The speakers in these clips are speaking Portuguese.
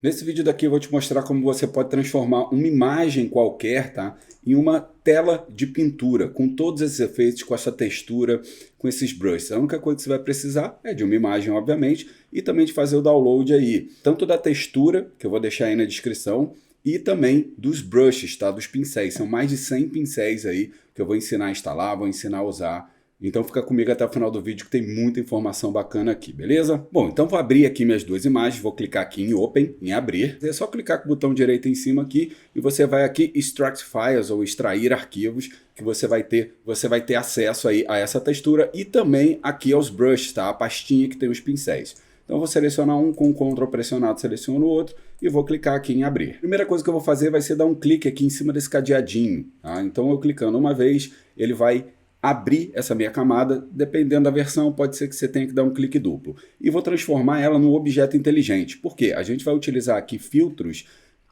Nesse vídeo daqui eu vou te mostrar como você pode transformar uma imagem qualquer, tá, em uma tela de pintura, com todos esses efeitos, com essa textura, com esses brushes. A única coisa que você vai precisar é de uma imagem, obviamente, e também de fazer o download aí, tanto da textura, que eu vou deixar aí na descrição, e também dos brushes, tá, dos pincéis. São mais de 100 pincéis aí que eu vou ensinar a instalar, vou ensinar a usar. Então fica comigo até o final do vídeo que tem muita informação bacana aqui, beleza? Bom, então vou abrir aqui minhas duas imagens, vou clicar aqui em Open, em Abrir. É só clicar com o botão direito em cima aqui e você vai aqui Extract Files ou Extrair Arquivos, que você vai ter acesso aí a essa textura e também aqui aos brushes, tá? A pastinha que tem os pincéis. Então eu vou selecionar um com o Ctrl pressionado, seleciono o outro e vou clicar aqui em abrir. Primeira coisa que eu vou fazer vai ser dar um clique aqui em cima desse cadeadinho, tá? Então eu clicando uma vez, ele vai abrir essa minha camada, dependendo da versão, pode ser que você tenha que dar um clique duplo. E vou transformar ela num objeto inteligente. Por quê? A gente vai utilizar aqui filtros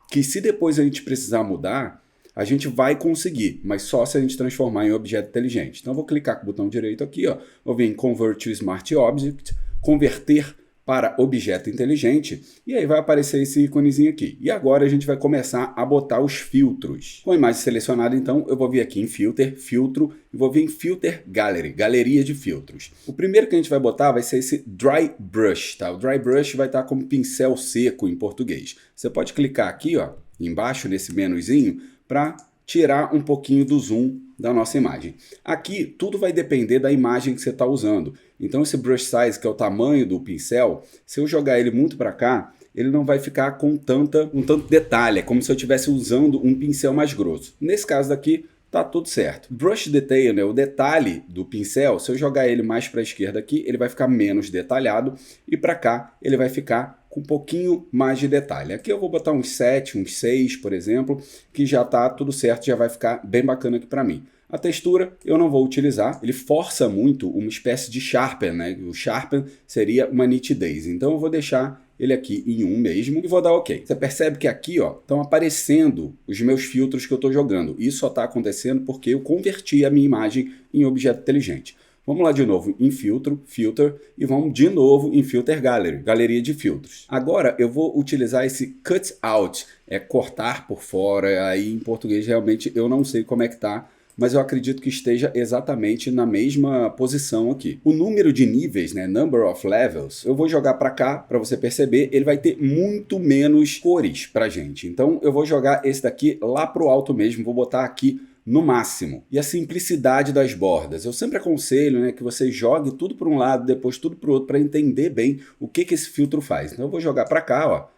que, se depois a gente precisar mudar, a gente vai conseguir, mas só se a gente transformar em objeto inteligente. Então eu vou clicar com o botão direito aqui, ó, vou vir em Convert to Smart Object, converter para objeto inteligente, e aí vai aparecer esse íconezinho aqui. E agora a gente vai começar a botar os filtros. Com a imagem selecionada, então, eu vou vir aqui em Filter, Filtro, e vou vir em Filter Gallery, Galeria de Filtros. O primeiro que a gente vai botar vai ser esse Dry Brush, tá? O Dry Brush vai estar como pincel seco em português. Você pode clicar aqui, ó, embaixo nesse menuzinho, para tirar um pouquinho do zoom da nossa imagem. Aqui tudo vai depender da imagem que você está usando. Então esse brush size, que é o tamanho do pincel, se eu jogar ele muito para cá, ele não vai ficar com tanto detalhe, é como se eu estivesse usando um pincel mais grosso. Nesse caso daqui, tá tudo certo. Brush detail, né, o detalhe do pincel, se eu jogar ele mais para a esquerda aqui, ele vai ficar menos detalhado e para cá ele vai ficar com um pouquinho mais de detalhe. Aqui eu vou botar uns 7, uns 6, por exemplo, que já tá tudo certo, já vai ficar bem bacana aqui para mim. A textura eu não vou utilizar, ele força muito uma espécie de sharpen, né? O sharpen seria uma nitidez, então eu vou deixar ele aqui em 1 mesmo e vou dar OK. Você percebe que aqui, ó, estão aparecendo os meus filtros que eu estou jogando. Isso só está acontecendo porque eu converti a minha imagem em objeto inteligente. Vamos lá de novo em Filtro, Filter, e vamos de novo em Filter Gallery, Galeria de Filtros. Agora eu vou utilizar esse Cut Out, é cortar por fora, aí em português realmente eu não sei como é que tá, mas eu acredito que esteja exatamente na mesma posição aqui. O número de níveis, né, Number of Levels, eu vou jogar para cá, para você perceber, ele vai ter muito menos cores pra gente. Então eu vou jogar esse daqui lá pro alto mesmo, vou botar aqui no máximo. E a simplicidade das bordas. Eu sempre aconselho, né, que você jogue tudo para um lado, depois tudo para o outro, para entender bem o que esse filtro faz. Então eu vou jogar para cá, ó,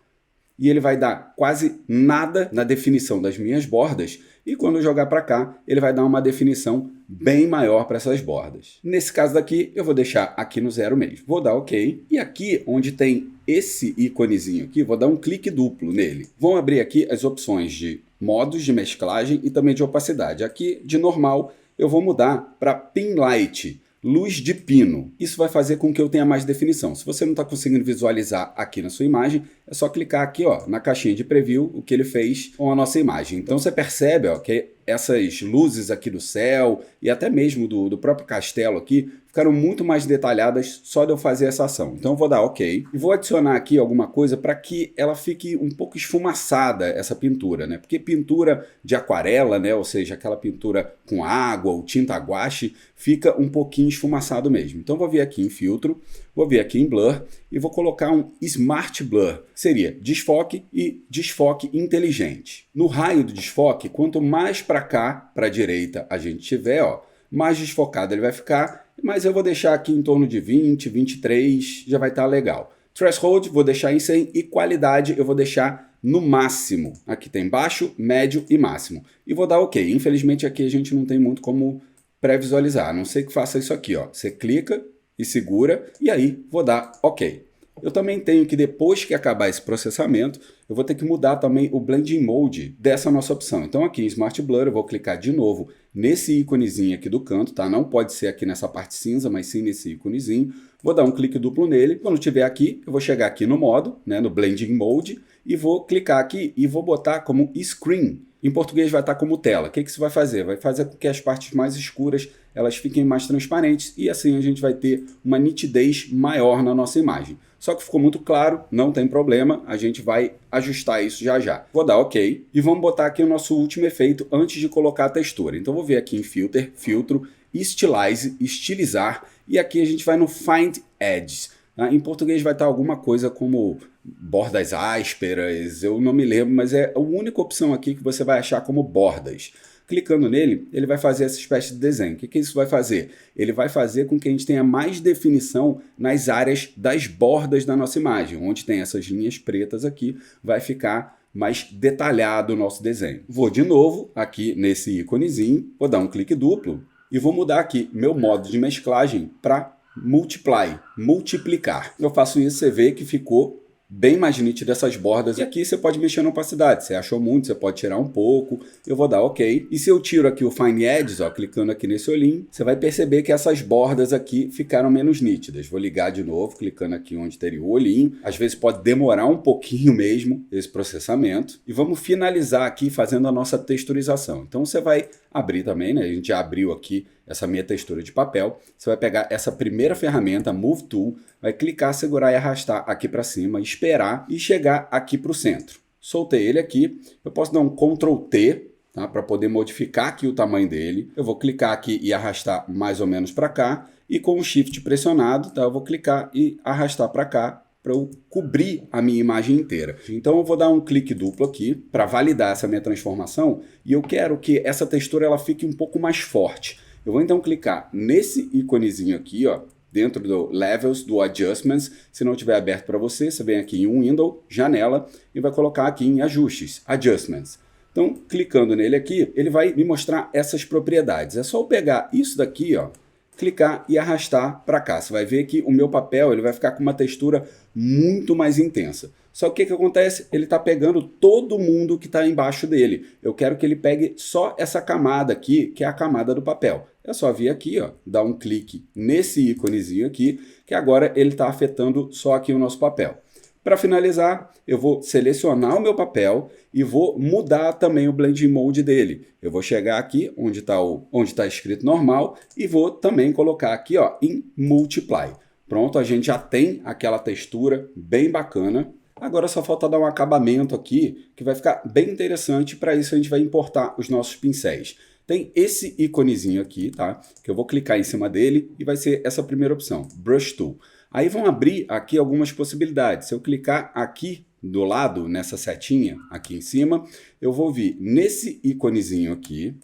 e ele vai dar quase nada na definição das minhas bordas, e quando eu jogar para cá, ele vai dar uma definição bem maior para essas bordas. Nesse caso daqui, eu vou deixar aqui no 0 mesmo. Vou dar OK, e aqui onde tem esse íconezinho aqui, vou dar um clique duplo nele. Vão abrir aqui as opções de modos de mesclagem e também de opacidade. Aqui, de normal, eu vou mudar para Pin Light, luz de pino. Isso vai fazer com que eu tenha mais definição. Se você não está conseguindo visualizar aqui na sua imagem, é só clicar aqui, ó, na caixinha de preview, o que ele fez com a nossa imagem. Então você percebe, ó, que essas luzes aqui do céu e até mesmo do próprio castelo aqui ficaram muito mais detalhadas só de eu fazer essa ação. Então eu vou dar OK e vou adicionar aqui alguma coisa para que ela fique um pouco esfumaçada, essa pintura, né? Porque pintura de aquarela, né, ou seja, aquela pintura com água ou tinta guache, fica um pouquinho esfumaçado mesmo. Então vou vir aqui em filtro, vou vir aqui em blur e vou colocar um Smart Blur. Seria desfoque e desfoque inteligente. No raio do desfoque, quanto mais para cá, para a direita a gente tiver, ó, mais desfocado ele vai ficar, mas eu vou deixar aqui em torno de 20, 23, já vai estar legal. Threshold vou deixar em 100 e qualidade eu vou deixar no máximo. Aqui tem baixo, médio e máximo. E vou dar OK. Infelizmente aqui a gente não tem muito como pré-visualizar, a não ser que faça isso aqui, ó. Você clica e segura e aí vou dar OK. Eu também tenho que, depois que acabar esse processamento, eu vou ter que mudar também o Blending Mode dessa nossa opção. Então aqui em Smart Blur eu vou clicar de novo nesse íconezinho aqui do canto, tá? Não pode ser aqui nessa parte cinza, mas sim nesse íconezinho. Vou dar um clique duplo nele. Quando estiver aqui, eu vou chegar aqui no modo, né, no Blending Mode, e vou clicar aqui e vou botar como Screen. Em português vai estar como tela. O que isso vai fazer? Vai fazer com que as partes mais escuras elas fiquem mais transparentes e assim a gente vai ter uma nitidez maior na nossa imagem. Só que ficou muito claro, não tem problema, a gente vai ajustar isso já já. Vou dar OK e vamos botar aqui o nosso último efeito antes de colocar a textura. Então vou vir aqui em Filter, Filtro, Stylize, Estilizar, e aqui a gente vai no Find Edges. Em português vai estar alguma coisa como bordas ásperas, eu não me lembro, mas é a única opção aqui que você vai achar como bordas. Clicando nele, ele vai fazer essa espécie de desenho. O que isso vai fazer? Ele vai fazer com que a gente tenha mais definição nas áreas das bordas da nossa imagem. Onde tem essas linhas pretas aqui, vai ficar mais detalhado o nosso desenho. Vou de novo aqui nesse íconezinho, vou dar um clique duplo e vou mudar aqui meu modo de mesclagem para Multiply, multiplicar. Eu faço isso, você vê que ficou bem mais nítido essas bordas. E aqui você pode mexer na opacidade. Você achou muito, você pode tirar um pouco. Eu vou dar OK. E se eu tiro aqui o Fine Edges, ó, clicando aqui nesse olhinho, você vai perceber que essas bordas aqui ficaram menos nítidas. Vou ligar de novo, clicando aqui onde teria o olhinho. Às vezes pode demorar um pouquinho mesmo esse processamento. E vamos finalizar aqui fazendo a nossa texturização. Então você vai abrir também, né? A gente já abriu aqui essa minha textura de papel. Você vai pegar essa primeira ferramenta, Move Tool, vai clicar, segurar e arrastar aqui para cima, esperar e chegar aqui para o centro. Soltei ele aqui, eu posso dar um Ctrl T, tá? Para poder modificar aqui o tamanho dele. Eu vou clicar aqui e arrastar mais ou menos para cá, e com o Shift pressionado, tá? Eu vou clicar e arrastar para cá, para eu cobrir a minha imagem inteira. Então eu vou dar um clique duplo aqui para validar essa minha transformação, e eu quero que essa textura ela fique um pouco mais forte. Eu vou então clicar nesse íconezinho aqui, ó, dentro do Levels, do Adjustments. Se não estiver aberto para você, você vem aqui em Window, Janela, e vai colocar aqui em Ajustes, Adjustments. Então, clicando nele aqui, ele vai me mostrar essas propriedades. É só eu pegar isso daqui, ó, clicar e arrastar para cá. Você vai ver que o meu papel ele vai ficar com uma textura muito mais intensa. Só que o que acontece? Ele está pegando todo mundo que está embaixo dele. Eu quero que ele pegue só essa camada aqui, que é a camada do papel. É só vir aqui, ó, dar um clique nesse íconezinho aqui, que agora ele está afetando só aqui o nosso papel. Para finalizar, eu vou selecionar o meu papel e vou mudar também o Blending Mode dele. Eu vou chegar aqui onde está escrito normal e vou também colocar aqui, ó, em Multiply. Pronto, a gente já tem aquela textura bem bacana. Agora só falta dar um acabamento aqui que vai ficar bem interessante. Para isso a gente vai importar os nossos pincéis. Tem esse íconezinho aqui, tá? Que eu vou clicar em cima dele e vai ser essa primeira opção, Brush Tool. Aí vão abrir aqui algumas possibilidades. Se eu clicar aqui do lado, nessa setinha aqui em cima, eu vou vir nesse íconezinho aqui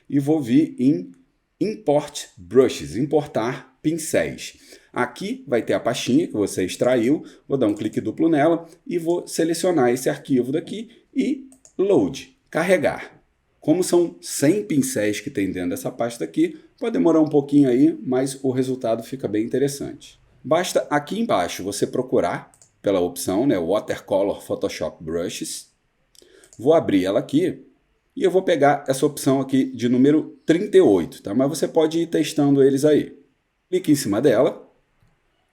e vou vir em Import Brushes, importar pincéis. Aqui vai ter a pastinha que você extraiu, vou dar um clique duplo nela e vou selecionar esse arquivo daqui e Load, carregar. Como são 100 pincéis que tem dentro dessa pasta aqui, pode demorar um pouquinho aí, mas o resultado fica bem interessante. Basta aqui embaixo você procurar pela opção, né, Watercolor Photoshop Brushes. Vou abrir ela aqui e eu vou pegar essa opção aqui de número 38, tá? Mas você pode ir testando eles aí. Clique em cima dela.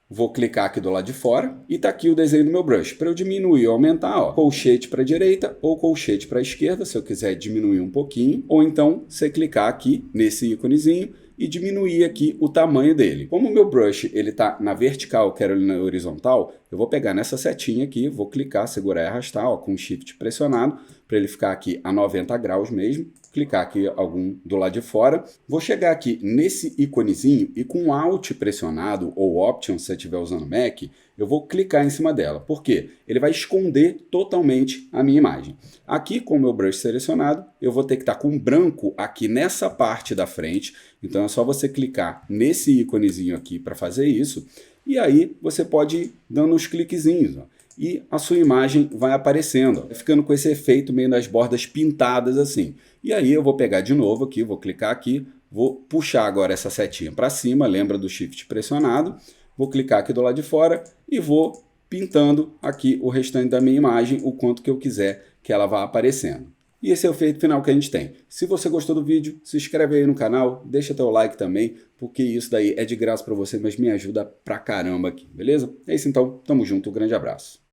Vou clicar aqui do lado de fora e está aqui o desenho do meu brush. Para eu diminuir ou aumentar, ó, colchete para a direita ou colchete para a esquerda, se eu quiser diminuir um pouquinho. Ou então você clicar aqui nesse íconezinho e diminuir aqui o tamanho dele. Como o meu brush ele está na vertical, eu quero ele na horizontal, eu vou pegar nessa setinha aqui, vou clicar, segurar e arrastar, ó, com o Shift pressionado, para ele ficar aqui a 90 graus mesmo. Clicar aqui algum do lado de fora. Vou chegar aqui nesse íconezinho e com Alt pressionado ou Option, se você estiver usando Mac, eu vou clicar em cima dela. Por quê? Ele vai esconder totalmente a minha imagem. Aqui com o meu brush selecionado, eu vou ter que estar com branco aqui nessa parte da frente. Então é só você clicar nesse íconezinho aqui para fazer isso. E aí você pode ir dando uns cliquezinhos, ó, e a sua imagem vai aparecendo, ó, ficando com esse efeito meio das bordas pintadas assim. E aí eu vou pegar de novo aqui, vou clicar aqui, vou puxar agora essa setinha para cima, lembra do Shift pressionado, vou clicar aqui do lado de fora e vou pintando aqui o restante da minha imagem, o quanto que eu quiser que ela vá aparecendo. E esse é o efeito final que a gente tem. Se você gostou do vídeo, se inscreve aí no canal, deixa teu like também, porque isso daí é de graça para você, mas me ajuda pra caramba aqui, beleza? É isso então, tamo junto, um grande abraço.